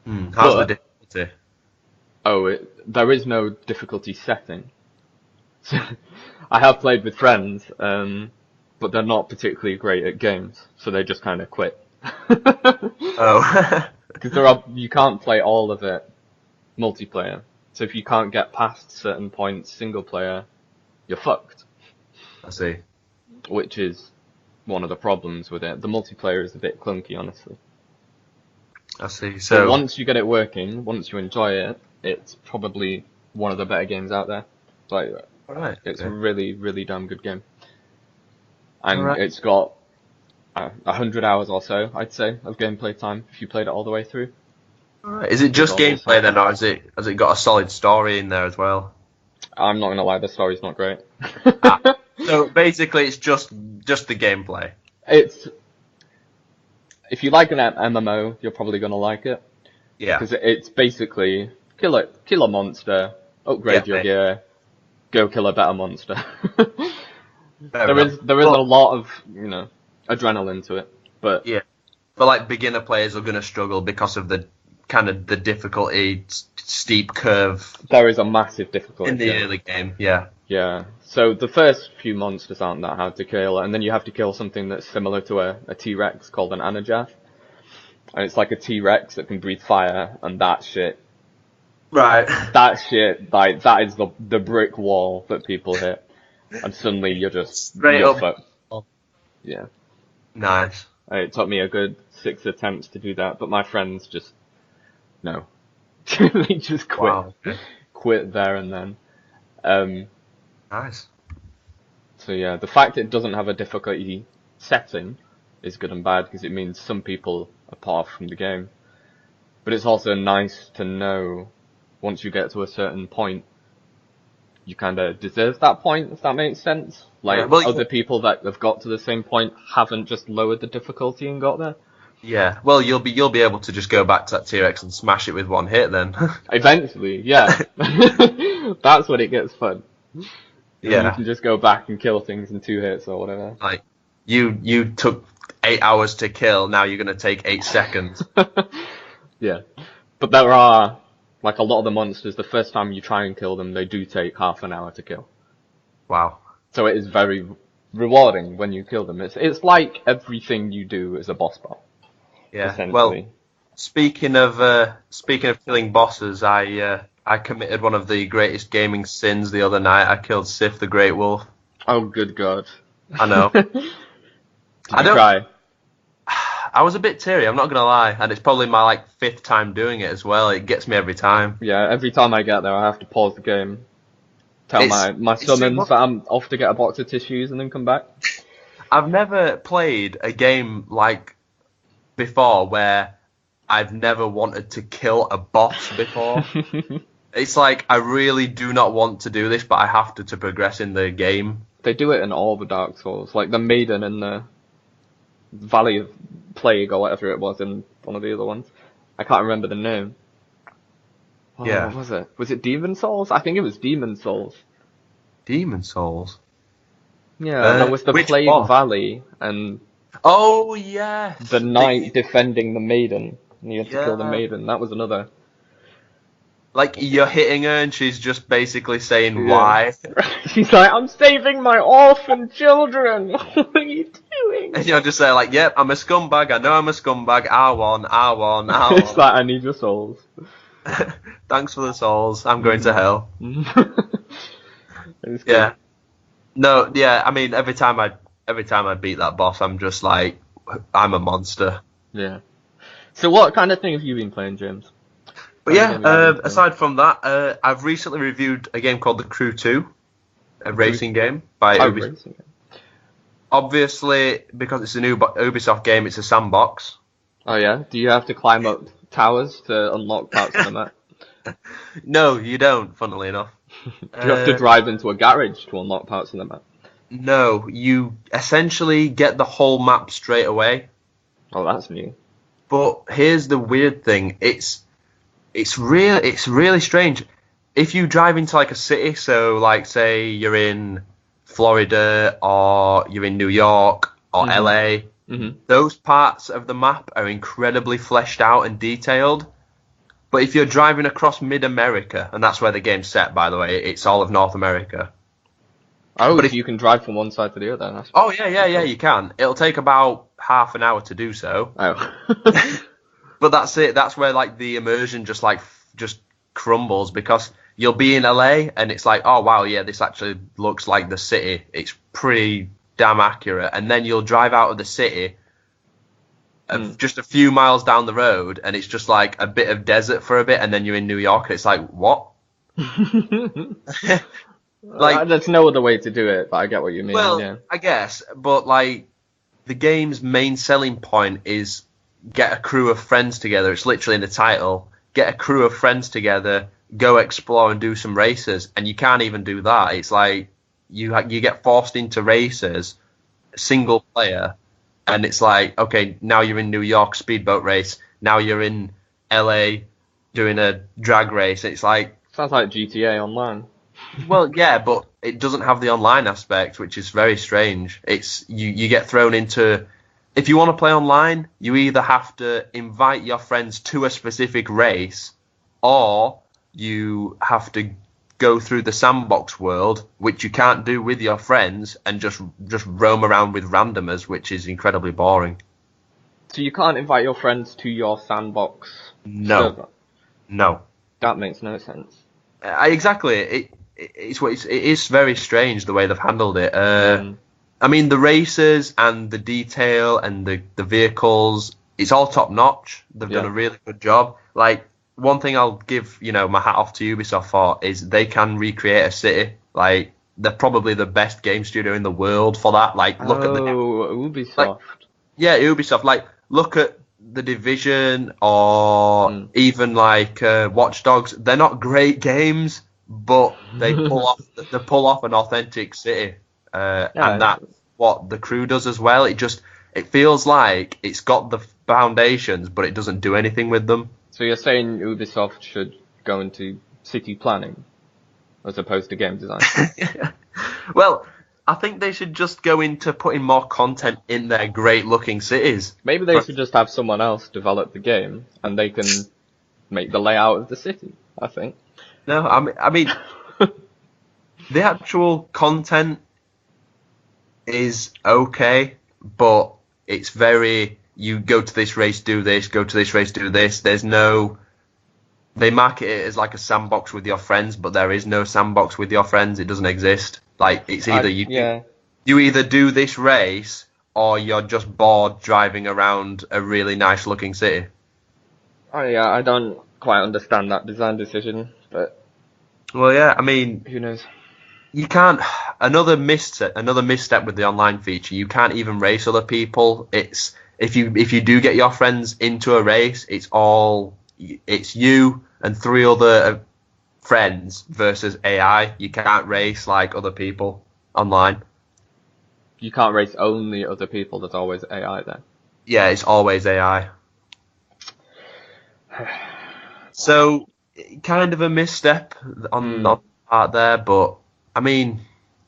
How's the difficulty? There is no difficulty setting. I have played with friends, but they're not particularly great at games, so they just kind of quit. Because you can't play all of it multiplayer. So if you can't get past certain points single player, you're fucked. I see. Which is one of the problems with it. The multiplayer is a bit clunky, honestly. I see. So but once you get it working, once you enjoy it, it's probably one of the better games out there. It's a really, really damn good game. And it's got 100 hours or so, I'd say, of gameplay time if you played it all the way through. Alright. Is it just gameplay then, or has it got a solid story in there as well? I'm not gonna lie, the story's not great. So basically, it's just the gameplay. If you like an MMO, you're probably gonna like it. Yeah. Because it's basically kill a monster, upgrade your gear, go kill a better monster. There is a lot of adrenaline to it, but but beginner players are gonna struggle because of the kind of the difficulty steep curve. There is a massive difficulty in the early game. Yeah. Yeah. So the first few monsters aren't that hard to kill, and then you have to kill something that's similar to a T-Rex called an Anajath. And it's like a T-Rex that can breathe fire, and that shit. Right. That shit, that is the brick wall that people hit. And suddenly you're fucked. Yeah. Nice. It took me a good 6 attempts to do that, but my friends just, no. They just quit. Wow. Okay. Quit there and then. Um, Nice. so yeah, the fact it doesn't have a difficulty setting is good and bad, because it means some people are put off from the game. But it's also nice to know, once you get to a certain point, you kind of deserve that point, if that makes sense. Like, Yeah, well, other people that have got to the same point haven't just lowered the difficulty and got there. Yeah, well, you'll be able to just go back to that T-Rex and smash it with one hit then. Eventually, yeah. That's when it gets fun. Yeah. You can just go back and kill things in 2 hits or whatever. Like, you took 8 hours to kill, now you're going to take 8 seconds. Yeah. But there are, like, a lot of the monsters, the first time you try and kill them, they do take half an hour to kill. Wow. So it is very rewarding when you kill them. It's like everything you do is a boss battle. Yeah. Essentially. Well, speaking of killing bosses, I committed one of the greatest gaming sins the other night. I killed Sif the Great Wolf. Oh, good God. I know. Did you cry? I was a bit teary, I'm not gonna lie, and it's probably my 5th time doing it as well. It gets me every time. Yeah, every time I get there, I have to pause the game, tell my summons that I'm off to get a box of tissues and then come back. I've never played a game like before where I've never wanted to kill a boss before. It's like, I really do not want to do this, but I have to progress in the game. They do it in all the Dark Souls, like the Maiden in the Valley of Plague or whatever it was in one of the other ones. I can't remember the name. Oh, Yeah. What was it? Was it Demon Souls? I think it was Demon Souls. Demon Souls? Yeah, that was the Plague one? Valley, and Oh, yes! the knight defending the maiden. And you have to kill the Yeah. maiden. That was another. Like, you're hitting her and she's just basically saying Yeah. why. She's like, I'm saving my orphan children! What are you doing? And you're just there like, yep, I'm a scumbag, I know I'm a scumbag, R1. It's like, I need your souls. Thanks for the souls, I'm going to hell. It's good. Yeah. No, yeah, I mean, every time I beat that boss, I'm just like, I'm a monster. Yeah. So what kind of thing have you been playing, James? But yeah, aside from that, I've recently reviewed a game called The Crew 2, a racing game by Ubisoft. Racing game. Obviously, because it's a new Ubisoft game, it's a sandbox. Oh yeah? Do you have to climb up towers to unlock parts of the map? No, you don't, funnily enough. Do you have to drive into a garage to unlock parts of the map? No, you essentially get the whole map straight away. Oh, that's new. But here's the weird thing. It's really strange. If you drive into a city, so say you're in Florida or you're in New York or LA, those parts of the map are incredibly fleshed out and detailed. But if you're driving across mid-America, and that's where the game's set, by the way, it's all of North America. Oh, but if you can drive from one side to the other. That's yeah, you can. It'll take about half an hour to do so. Oh. But that's it. That's where the immersion just crumbles, because you'll be in LA and it's like, oh wow, yeah, this actually looks like the city. It's pretty damn accurate. And then you'll drive out of the city just a few miles down the road and it's just like a bit of desert for a bit, and then you're in New York and it's like, what? There's no other way to do it, but I get what you mean. Well, yeah. I guess, but the game's main selling point is get a crew of friends together. It's literally in the title. Get a crew of friends together, go explore and do some races, and you can't even do that. It's like you get forced into races, single player, and it's like, okay, now you're in New York speedboat race. Now you're in LA doing a drag race. It's like, sounds like GTA Online. Well, yeah, but it doesn't have the online aspect, which is very strange. It's you get thrown into, if you want to play online, you either have to invite your friends to a specific race, or you have to go through the sandbox world, which you can't do with your friends, and just roam around with randomers, which is incredibly boring. So you can't invite your friends to your sandbox server? No. That makes no sense. Exactly. It is very strange the way they've handled it. And I mean, the races and the detail and the vehicles, it's all top notch. They've done a really good job. Like, one thing I'll give, my hat off to Ubisoft for is they can recreate a city. Like, they're probably the best game studio in the world for that. Like, look at Ubisoft. Like, yeah, Ubisoft. Like, look at The Division or even like Watch Dogs. They're not great games, but they pull off an authentic city, and that's what the Crew does as well. It feels like it's got the foundations, but it doesn't do anything with them. So you're saying Ubisoft should go into city planning as opposed to game design? Well, I think they should just go into putting more content in their great-looking cities. Maybe they should just have someone else develop the game, and they can make the layout of the city, I think. No, I mean the actual content is okay, but it's very, you go to this race, do this, go to this race, do this. They market it as like a sandbox with your friends, but there is no sandbox with your friends. It doesn't exist. Like, it's either you either do this race or you're just bored driving around a really nice looking city. Oh yeah, I don't quite understand that design decision, but well, yeah, I mean, who knows? You can't. Another misstep with the online feature. You can't even race other people. It's if you do get your friends into a race, it's you and 3 other friends versus AI. You can't race like other people online. You can't race only other people. There's always AI then. Yeah, it's always AI. So, kind of a misstep on the part there, but I mean,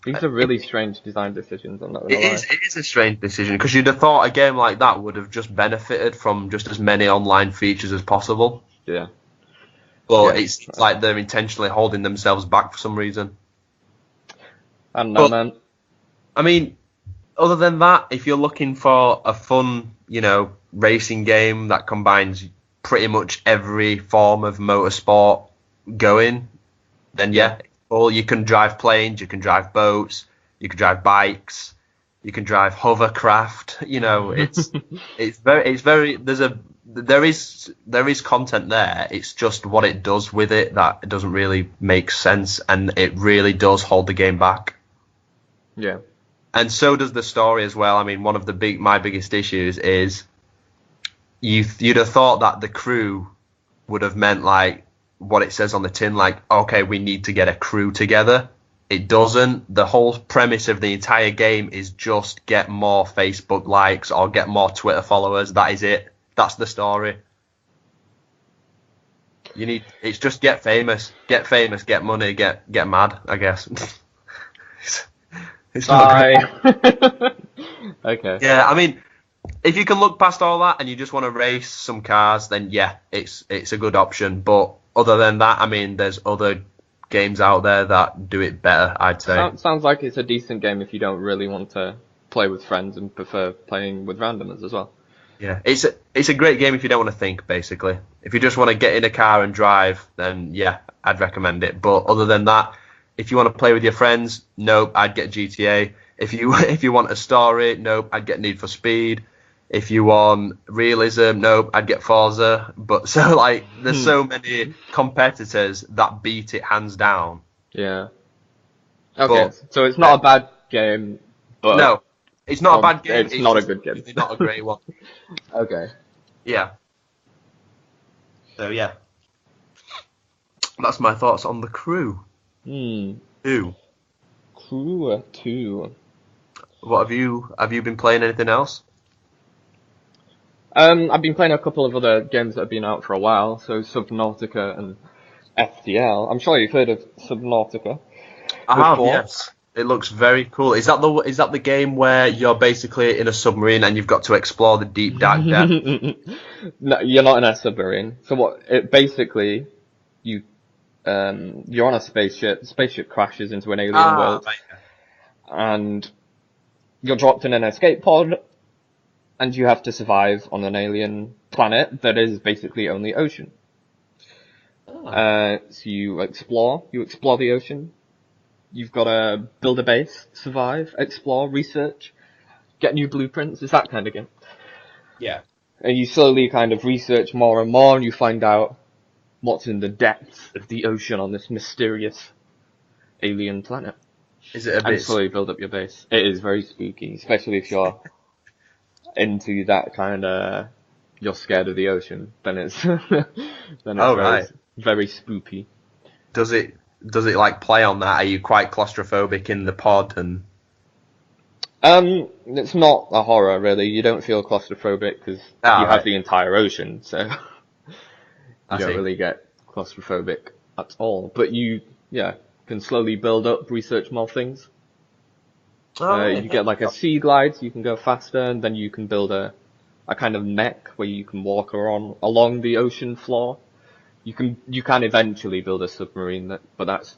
these are really strange design decisions. I'm not gonna lie. It is a strange decision, because you'd have thought a game like that would have just benefited from just as many online features as possible. Yeah. But it's like they're intentionally holding themselves back for some reason. I don't know, man. I mean, other than that, if you're looking for a fun, racing game that combines pretty much every form of motorsport going, then yeah. Well, you can drive planes, you can drive boats, you can drive bikes, you can drive hovercraft. There is content there. It's just what it does with it that it doesn't really make sense, and it really does hold the game back. Yeah. And so does the story as well. I mean, one of my biggest issues is you'd have thought that the Crew would have meant like what it says on the tin, like, okay, we need to get a crew together. It doesn't. The whole premise of the entire game is just get more Facebook likes or get more Twitter followers. That is it. That's the story. It's just get famous, get money, get mad, I guess. It's not great. Okay. Yeah, I mean, if you can look past all that and you just want to race some cars, then yeah, it's a good option. But other than that, I mean, there's other games out there that do it better, I'd say. Sounds like it's a decent game if you don't really want to play with friends and prefer playing with randomers as well. Yeah, it's a great game if you don't want to think, basically. If you just want to get in a car and drive, then yeah, I'd recommend it. But other than that, if you want to play with your friends, nope, I'd get GTA. If you want a story, nope, I'd get Need for Speed. If you want realism, nope, I'd get Forza. But so there's so many competitors that beat it hands down. Yeah. Okay, so it's not a bad game, but no, it's not a bad game. It's not a good game. It's not a great one. Okay. Yeah. So yeah, that's my thoughts on the Crew. 2. Crew 2. What have you been playing? Anything else? I've been playing a couple of other games that have been out for a while, so Subnautica and FTL. I'm sure you've heard of Subnautica. I have, yes. It looks very cool. Is that the game where you're basically in a submarine and you've got to explore the deep dark depths? No, you're not in a submarine. So basically, you're on a spaceship. The spaceship crashes into an alien world, right. And you're dropped in an escape pod, and you have to survive on an alien planet that is basically only ocean. So you explore the ocean, you've got to build a base, survive, explore, research, get new blueprints. It's that kind of game. Yeah. And you slowly kind of research more and more, and you find out what's in the depths of the ocean on this mysterious alien planet. Is it a And bit? slowly build up your base. It is very spooky, especially if you're into that kind of, you're scared of the ocean, then it's very spooky. Does it like play on that? Are you quite claustrophobic in the pod and? It's not a horror really. You don't feel claustrophobic because you have the entire ocean, so you don't really get claustrophobic at all. But you can slowly build up, research more things. You get like a sea glide, so you can go faster, and then you can build a kind of mech where you can walk along the ocean floor. You can eventually build a submarine, but that's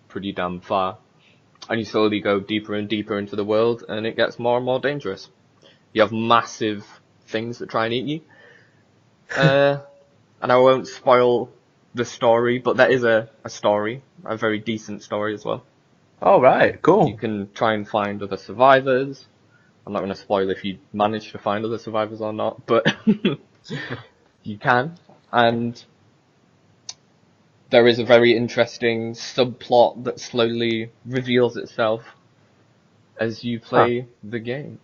pretty damn far. And you slowly go deeper and deeper into the world, and it gets more and more dangerous. You have massive things that try and eat you. And I won't spoil the story, but there is a story, a very decent story as well. Oh, right, cool. You can try and find other survivors. I'm not going to spoil if you manage to find other survivors or not, but you can. And there is a very interesting subplot that slowly reveals itself as you play the game.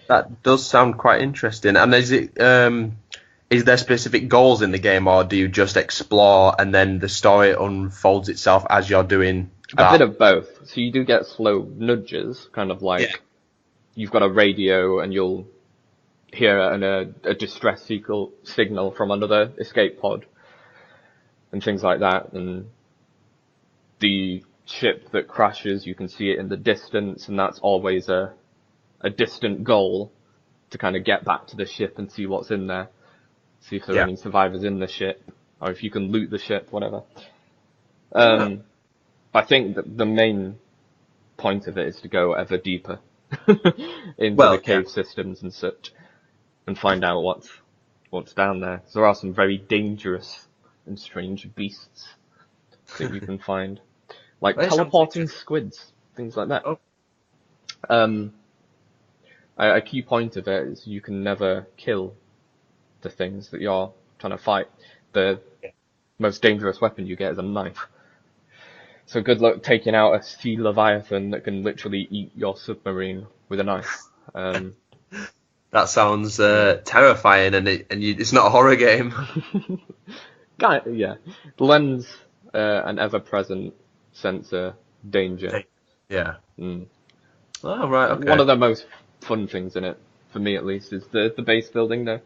That does sound quite interesting. And is there specific goals in the game, or do you just explore and then the story unfolds itself as you're doing that? A bit of both. So you do get slow nudges, kind of like you've got a radio and you'll hear a distress signal from another escape pod and things like that. And the ship that crashes, you can see it in the distance, and that's always a distant goal to kind of get back to the ship and see what's in there. See if there are any survivors in the ship, or if you can loot the ship, whatever. I think that the main point of it is to go ever deeper into the cave systems and such, and find out what's down there. So there are some very dangerous and strange beasts that you can find, like teleporting squids, things like that. A key point of it is you can never kill the things that you're trying to fight. The most dangerous weapon you get is a knife. So good luck taking out a sea leviathan that can literally eat your submarine with a knife. That sounds terrifying, and it's not a horror game. Yeah, it lends an ever-present sense of danger. Yeah. Mm. Oh, right, okay. One of the most fun things in it, for me at least, is the base building though.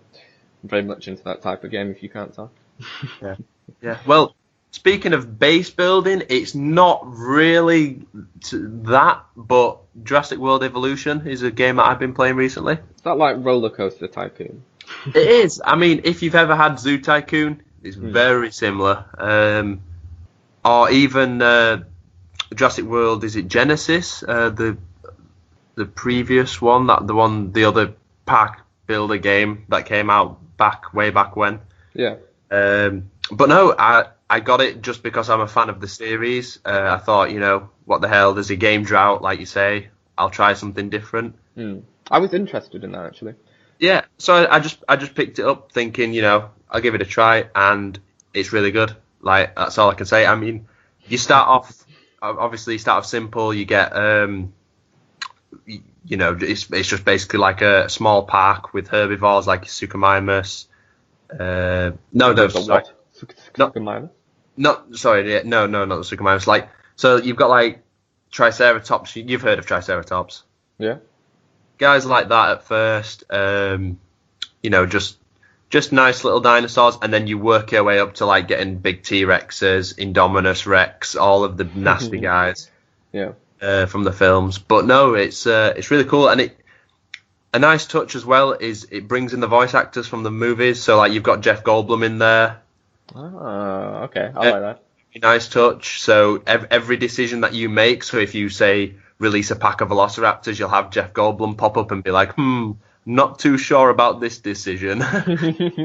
I'm very much into that type of game, if you can't tell. Yeah. Well, speaking of base building, it's not really that, but Jurassic World Evolution is a game that I've been playing recently. Is that like Roller Coaster Tycoon? It is. I mean, if you've ever had Zoo Tycoon, it's very similar. Or even Jurassic World, is it Genesis? The previous one, the other pack builder game that came out way back when. Yeah. But no, I got it just because I'm a fan of the series. I thought, what the hell? There's a game drought, like you say. I'll try something different. I was interested in that actually. Yeah, so I just picked it up, thinking, I'll give it a try, and it's really good. Like, that's all I can say. I mean, you start off simple. You get it's just basically like a small park with herbivores like Suchomimus. Not the Suchomimus. Like, so you've got like Triceratops. You've heard of Triceratops? Yeah. Guys like that at first. Just nice little dinosaurs, and then you work your way up to like getting big T-Rexes, Indominus Rex, all of the nasty guys. Yeah. From the films, but no, it's really cool, and a nice touch as well is it brings in the voice actors from the movies. So like you've got Jeff Goldblum in there. Oh, okay, I like that. Nice touch. So every decision that you make, so if you say release a pack of Velociraptors, you'll have Jeff Goldblum pop up and be like, not too sure about this decision.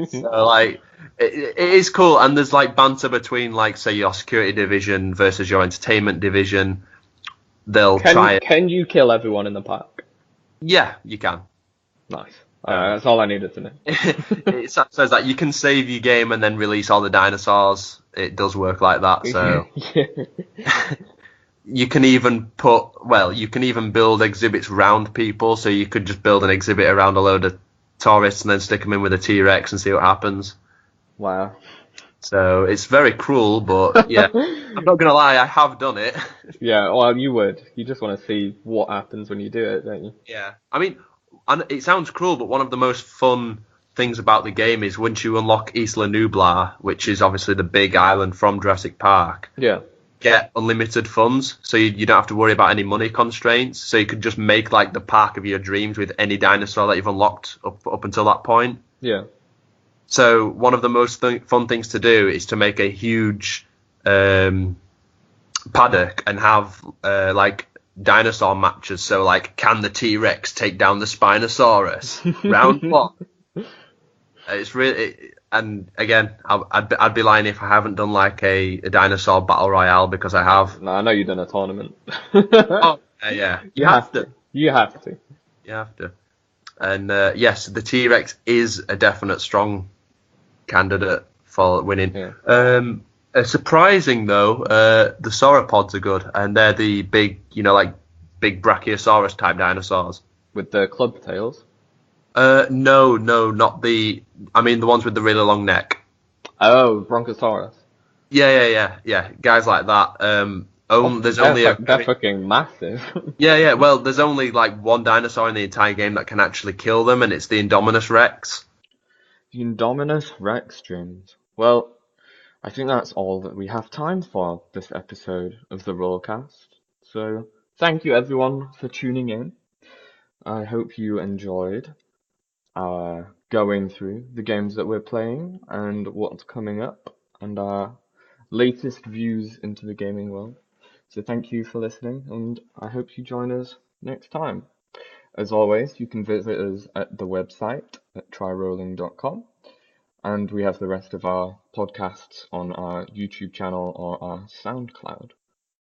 So like it is cool, and there's like banter between like say your security division versus your entertainment division. they'll try and... Can you kill everyone in the park? Yeah, you can. Nice. That's all I needed to know. It says that you can save your game and then release all the dinosaurs. It does work like that, so... You can even build exhibits around people, so you could just build an exhibit around a load of tourists and then stick them in with a T-Rex and see what happens. Wow. So it's very cruel, but yeah, I'm not gonna lie, I have done it. Yeah, well, you would. You just want to see what happens when you do it, don't you? Yeah, I mean, and it sounds cruel, but one of the most fun things about the game is once you unlock Isla Nublar, which is obviously the big island from Jurassic Park. Yeah. Get unlimited funds, so you don't have to worry about any money constraints. So you could just make like the park of your dreams with any dinosaur that you've unlocked up until that point. Yeah. So one of the most fun things to do is to make a huge paddock and have like dinosaur matches. So like, can the T-Rex take down the Spinosaurus? Round one. It's really, and again, I'd be lying if I haven't done like a dinosaur battle royale, because I have. No, I know you've done a tournament. Oh yeah, you have to. You have to. You have to. And yes, the T-Rex is a definite strong candidate for winning. Yeah. Surprising though, the sauropods are good, and they're the big, like big Brachiosaurus type dinosaurs with the club tails. No, not the. I mean the ones with the really long neck. Oh, Bronchosaurus. Yeah. Guys like that. They're fucking massive. Yeah. Well, there's only like one dinosaur in the entire game that can actually kill them, and it's the Indominus Rex. The Indominus Rex, James. Well, I think that's all that we have time for this episode of the Rollcast. So, thank you everyone for tuning in. I hope you enjoyed our going through the games that we're playing and what's coming up and our latest views into the gaming world. So thank you for listening, and I hope you join us next time. As always, you can visit us at the website at tryrolling.com, and we have the rest of our podcasts on our YouTube channel or our SoundCloud.